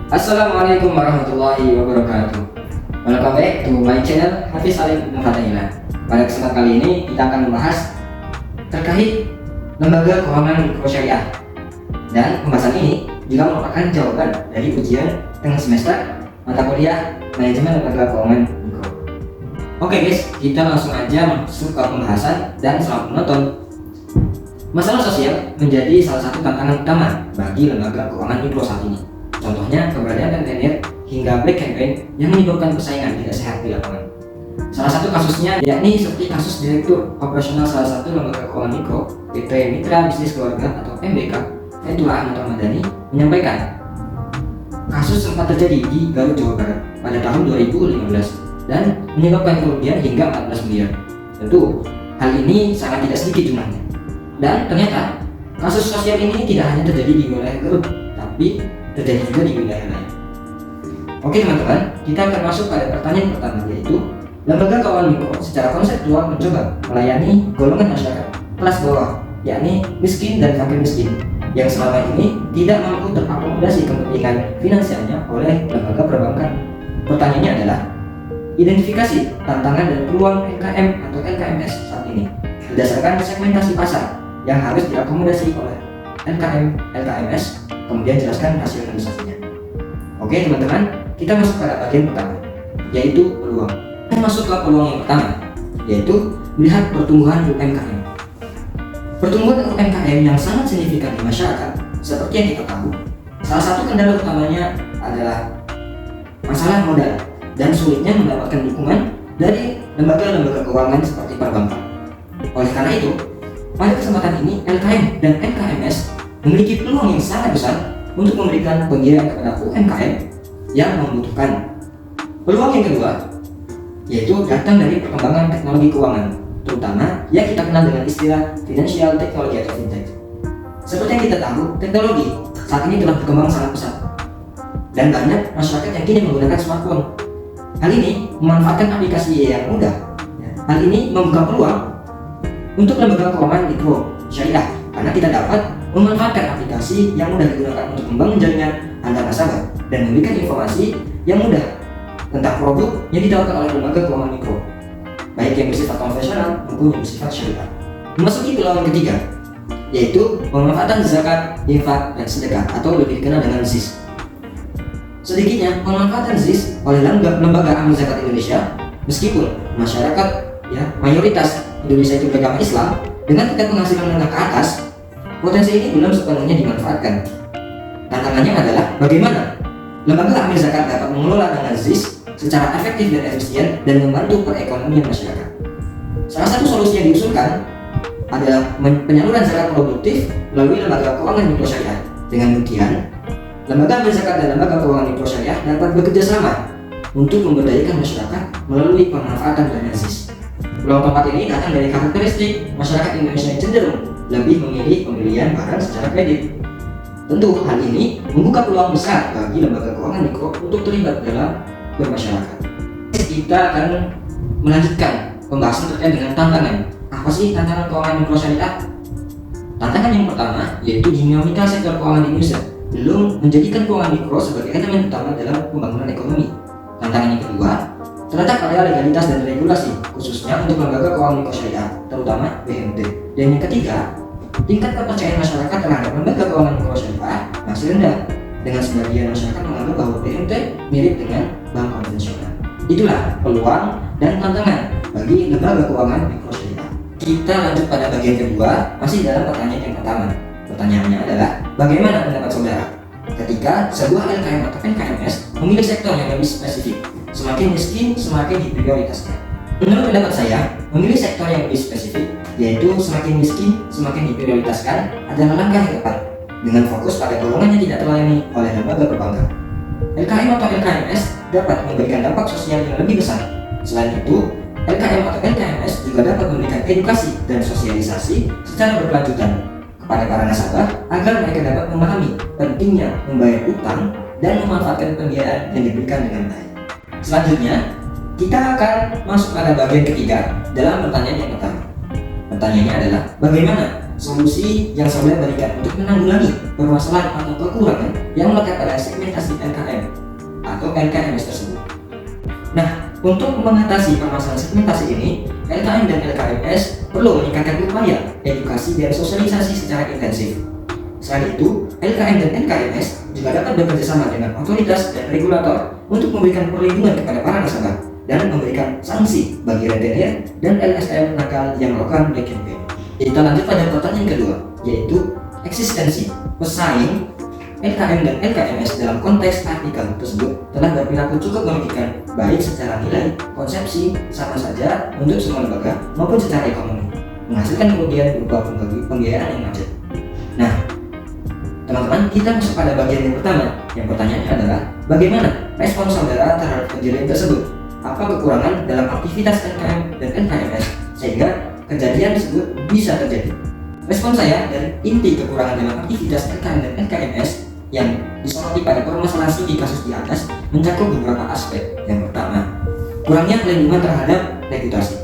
Assalamualaikum warahmatullahi wabarakatuh. Welcome back to my channel Hafiz Salim Mufatailah. Pada kesempatan kali ini kita akan membahas terkait lembaga keuangan mikro syariah. Dan pembahasan ini juga merupakan jawaban dari ujian tengah semester mata kuliah manajemen lembaga keuangan mikro. Oke guys, kita langsung aja masuk ke pembahasan dan selamat menonton. Masalah sosial menjadi salah satu tantangan utama bagi lembaga keuangan mikro saat ini. Contohnya keberadaan rentenir hingga black campaign yang menyebabkan persaingan tidak sehat di lapangan. Salah satu kasusnya yakni seperti kasus Direktur Operasional salah satu lembaga keuangan mikro PT Mitra Bisnis Keluarga atau MBK, Fethullah Ahmad Ramadhani, menyampaikan kasus sempat terjadi di Garut, Jawa Barat pada tahun 2015 dan menyebabkan kerugian hingga 14 miliar. Tentu hal ini sangat tidak sedikit jumlahnya. Dan ternyata kasus sosial ini tidak hanya terjadi di wilayah Garut, tapi terjadi juga di wilayah lain. Oke teman-teman, kita akan masuk pada pertanyaan pertama, yaitu lembaga keuangan mikro secara konseptual mencoba melayani golongan masyarakat kelas bawah, yakni miskin dan fakir miskin, yang selama ini tidak mampu terakomodasi kepentingan finansialnya oleh lembaga perbankan. Pertanyaannya adalah, identifikasi tantangan dan peluang LKM atau LKMS saat ini berdasarkan segmentasi pasar yang harus diakomodasi oleh LKM, LKMS, kemudian jelaskan rasionalisasinya. Oke teman-teman, kita masuk pada bagian pertama, yaitu peluang. Kita masuk ke peluang yang pertama, yaitu melihat pertumbuhan UMKM. Pertumbuhan UMKM yang sangat signifikan di masyarakat, seperti yang kita tahu, salah satu kendala utamanya adalah masalah modal dan sulitnya mendapatkan dukungan dari lembaga-lembaga keuangan seperti perbankan. Oleh karena itu, pada kesempatan ini LKM dan LKMS memiliki peluang yang sangat besar untuk memberikan pembiayaan kepada UMKM yang membutuhkan. Peluang yang kedua yaitu datang dari perkembangan teknologi keuangan, terutama yang kita kenal dengan istilah financial technology atau fintech. Seperti yang kita tahu, teknologi saat ini telah berkembang sangat pesat dan banyak masyarakat yang kini menggunakan smartphone. Hal ini memanfaatkan aplikasi yang mudah. Hal ini membuka peluang untuk lembaga keuangan mikro syariah karena kita dapat memanfaatkan aplikasi yang mudah digunakan untuk membangun jaringan antar nasabah dan memberikan informasi yang mudah tentang produk yang ditawarkan oleh lembaga keuangan mikro, baik yang bersifat konvensional maupun yang bersifat syariah. Memasuki peluang ketiga, yaitu pemanfaatan zakat, infak, dan sedekah atau lebih dikenal dengan ZIS. Sedikitnya pemanfaatan ZIS oleh lembaga amal zakat Indonesia, meskipun masyarakat mayoritas Indonesia itu beragama Islam dengan tingkat penghasilan menengah ke atas, potensi ini belum sepenuhnya dimanfaatkan. Tantangannya adalah bagaimana lembaga amil zakat dapat mengelola dana ZIS secara efektif dan efisien dan membantu perekonomian masyarakat. Salah satu solusi yang diusulkan adalah penyaluran zakat produktif melalui lembaga keuangan mikro syariah. Dengan demikian, lembaga amil zakat dan lembaga keuangan mikro syariah dapat bekerja sama untuk memberdayakan masyarakat melalui pemanfaatan dana ZIS. Peluang keempat ini datang dari karakteristik masyarakat Indonesia yang cenderung lebih memilih pembelian barang secara kredit. Tentu hal ini membuka peluang besar bagi lembaga keuangan mikro untuk terlibat dalam bermasyarakat. Kita akan melanjutkan pembahasan terkait dengan tantangan. Apa sih tantangan keuangan mikro syariah? Tantangan yang pertama yaitu dinamika sektor keuangan di Indonesia belum menjadikan keuangan mikro sebagai elemen utama dalam pembangunan ekonomi. Tantangan yang kedua terletak pada legalitas dan regulasi, khususnya untuk lembaga keuangan mikro syariah, terutama BMT. Dan yang ketiga, tingkat kepercayaan masyarakat terhadap lembaga keuangan mikro syariah masih rendah, dengan sebagian masyarakat menganggap bahwa BMT mirip dengan bank konvensional. Itulah peluang dan tantangan bagi lembaga keuangan mikro syariah. Kita lanjut pada bagian kedua, masih dalam pertanyaan yang pertama. Pertanyaannya adalah, bagaimana pendapat saudara ketika sebuah LKM atau NKMS memilih sektor yang lebih spesifik? Semakin miskin, semakin diprioritaskan. Menurut pendapat saya, memilih sektor yang lebih spesifik, yaitu semakin miskin, semakin diprioritaskan, adalah langkah yang tepat, dengan fokus pada golongan yang tidak terlayani oleh lembaga perbankan. LKM atau LKMS dapat memberikan dampak sosial yang lebih besar. Selain itu, LKM atau LKMS juga dapat memberikan edukasi dan sosialisasi secara berkelanjutan kepada para nasabah agar mereka dapat memahami pentingnya membayar utang dan memanfaatkan pembiayaan yang diberikan dengan baik. Selanjutnya, kita akan masuk pada bagian ketiga dalam pertanyaan yang pertama. Pertanyaannya adalah, bagaimana solusi yang saya berikan untuk menanggulangi permasalahan atau kekurangan yang melekat pada segmentasi LKM atau LKMS tersebut. Nah, untuk mengatasi permasalahan segmentasi ini, LKM dan LKMS perlu meningkatkan upaya edukasi dan sosialisasi secara intensif. Selain itu, LKM dan LKMS juga dapat bekerjasama dengan otoritas dan regulator untuk memberikan perlindungan kepada para nasabah dan memberikan sanksi bagi rentenir dan LSM nakal yang melakukan black campaign. Kita lanjut pada pertanyaan kedua, yaitu eksistensi pesaing LKM dan LKMS dalam konteks artikel tersebut telah berperilaku cukup merugikan, baik secara nilai, konsepsi, sama saja untuk semua lembaga maupun secara ekonomi, menghasilkan kerugian berupa pembiayaan yang macet. Nah, teman-teman, kita masuk pada bagian yang pertama. Yang pertanyaannya adalah, bagaimana respon saudara terhadap kejadian tersebut? Apa kekurangan dalam aktivitas LKM dan LKMS sehingga kejadian tersebut bisa terjadi? Respon saya dari inti kekurangan dalam aktivitas LKM dan LKMS yang disoroti pada permasalahan studi kasus di atas mencakup beberapa aspek. Yang pertama, kurangnya perlindungan terhadap reputasi.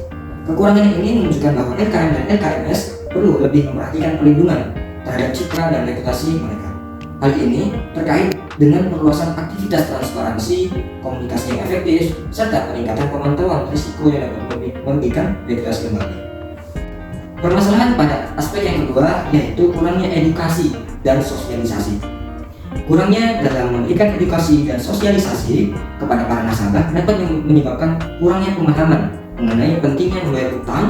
Kekurangan ini menunjukkan bahwa LKM dan LKMS perlu lebih memperhatikan perlindungan terhadap citra dan reputasi mereka. Hal ini terkait dengan perluasan aktivitas transparansi, komunikasi yang efektif, serta peningkatan pemantauan risiko yang dapat merugikan reputasi lembaga. Permasalahan pada aspek yang kedua yaitu kurangnya edukasi dan sosialisasi. Kurangnya dalam memberikan edukasi dan sosialisasi kepada para nasabah dapat menyebabkan kurangnya pemahaman mengenai pentingnya membayar utang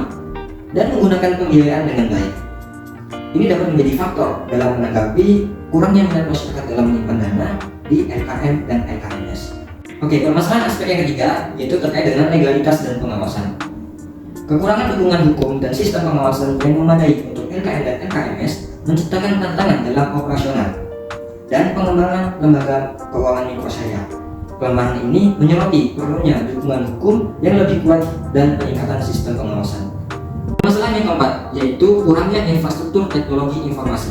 dan menggunakan pembiayaan dengan baik. Ini dapat menjadi faktor dalam menanggapi kurangnya minat masyarakat dalam menyimpan dana di LKM dan LKMS. Oke, permasalahan aspek yang ketiga yaitu terkait dengan legalitas dan pengawasan. Kekurangan dukungan hukum dan sistem pengawasan yang memadai untuk LKM dan LKMS menciptakan tantangan dalam operasional dan pengembangan lembaga keuangan mikrosyariah. Kelemahan ini menyoroti perlunya dukungan hukum yang lebih kuat dan peningkatan sistem pengawasan. Masalah yang keempat yaitu kurangnya infrastruktur teknologi informasi.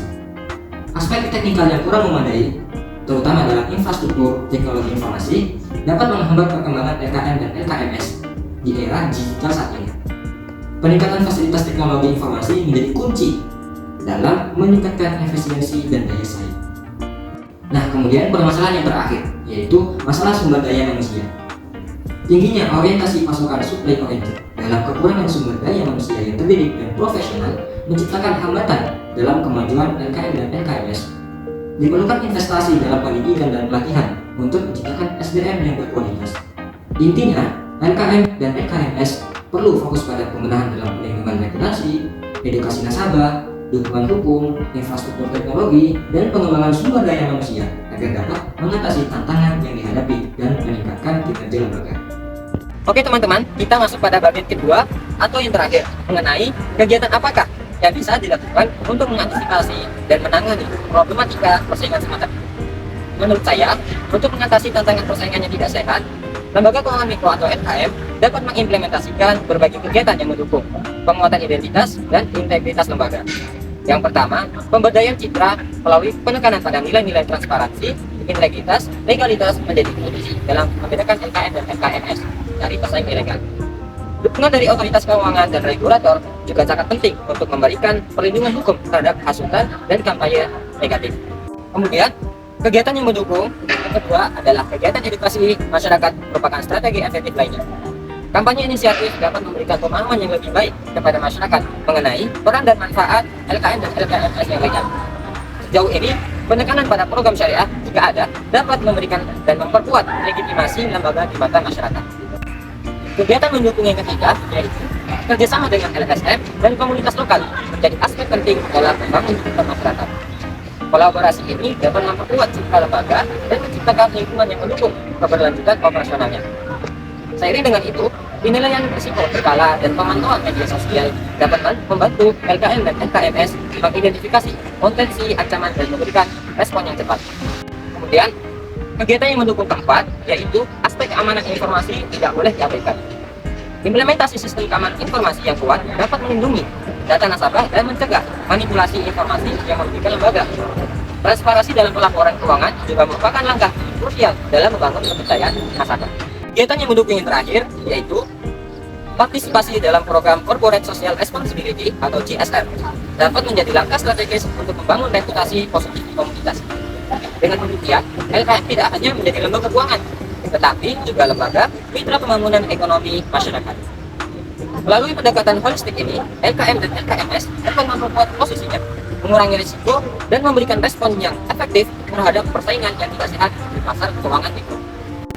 Aspek teknikal yang kurang memadai, terutama dalam infrastruktur teknologi informasi, dapat menghambat perkembangan LKM dan LKMS di era digital saat ini. Peningkatan fasilitas teknologi informasi menjadi kunci dalam meningkatkan efisiensi dan daya saing. Nah, kemudian permasalahan yang terakhir yaitu masalah sumber daya manusia. Tingginya orientasi pasukan supply oriented dalam kekurangan sumber daya manusia yang terdidik dan profesional menciptakan hambatan dalam kemajuan LKM dan LKMS. Diperlukan investasi dalam pendidikan dan pelatihan untuk menciptakan SDM yang berkualitas. Intinya, LKM dan LKMS perlu fokus pada pembenahan dalam perlindungan regulasi, edukasi nasabah, dukungan hukum, infrastruktur teknologi, dan pengembangan sumber daya manusia agar dapat mengatasi tantangan yang dihadapi dan meningkatkan kinerja lembaga. Oke teman-teman, kita masuk pada bagian kedua atau yang terakhir mengenai kegiatan apakah yang bisa dilakukan untuk mengantisipasi dan menangani problematika persaingan semacam ini. Menurut saya, untuk mengatasi tantangan persaingan yang tidak sehat, Lembaga Keuangan Mikro atau LKM dapat mengimplementasikan berbagai kegiatan yang mendukung penguatan identitas dan integritas lembaga. Yang pertama, pemberdayaan citra melalui penekanan pada nilai-nilai transparansi, integritas, legalitas menjadi kunci dalam membedakan LKM dan LKMS dari pesaing ilegal. Dukungan dari otoritas keuangan dan regulator juga sangat penting untuk memberikan perlindungan hukum terhadap hasutan dan kampanye negatif. Kemudian, kegiatan yang mendukung yang kedua adalah kegiatan edukasi masyarakat merupakan strategi efektif lainnya. Kampanye inisiatif dapat memberikan pemahaman yang lebih baik kepada masyarakat mengenai peran dan manfaat LKM dan LKMS yang legal. Sejauh ini, penekanan pada program syariah jika ada dapat memberikan dan memperkuat legitimasi lembaga di mata masyarakat. Kegiatan mendukung yang ketiga yaitu kerjasama dengan LSM dan komunitas lokal menjadi aspek penting dalam membangun lingkungan masyarakat. Kolaborasi ini dapat memperkuat citra lembaga dan menciptakan lingkungan yang mendukung keberlanjutan operasionalnya. Seiring dengan itu, penilaian risiko berkala dan pemantauan media sosial dapat membantu LKM dan LKMS mengidentifikasi potensi ancaman dan memberikan respon yang cepat. Kemudian, kegiatan yang mendukung keempat yaitu aspek keamanan informasi tidak boleh diabaikan. Implementasi sistem keamanan informasi yang kuat dapat melindungi data nasabah dan mencegah manipulasi informasi yang merugikan lembaga. Transparansi dalam pelaporan keuangan juga merupakan langkah krusial dalam membangun kepercayaan nasabah. Kegiatan yang mendukung yang terakhir yaitu partisipasi dalam program Corporate Social Responsibility atau CSR dapat menjadi langkah strategis untuk membangun reputasi positif di komunitas. Dengan demikian, LKM tidak hanya menjadi lembaga keuangan, tetapi juga lembaga mitra pembangunan ekonomi masyarakat. Melalui pendekatan holistik ini, LKM dan LKMS dapat memperkuat posisinya, mengurangi risiko, dan memberikan respon yang efektif terhadap persaingan yang tidak sehat di pasar keuangan itu.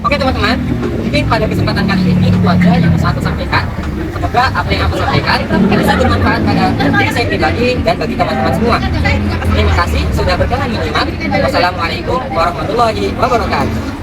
Oke teman-teman, mungkin pada kesempatan kali ini itu aja yang bisa aku sampaikan. Semoga apa yang aku sampaikan bisa bermanfaat pada diri saya pribadi dan bagi teman-teman semua. Terima kasih sudah berkenan menyimak. Wassalamualaikum warahmatullahi wabarakatuh.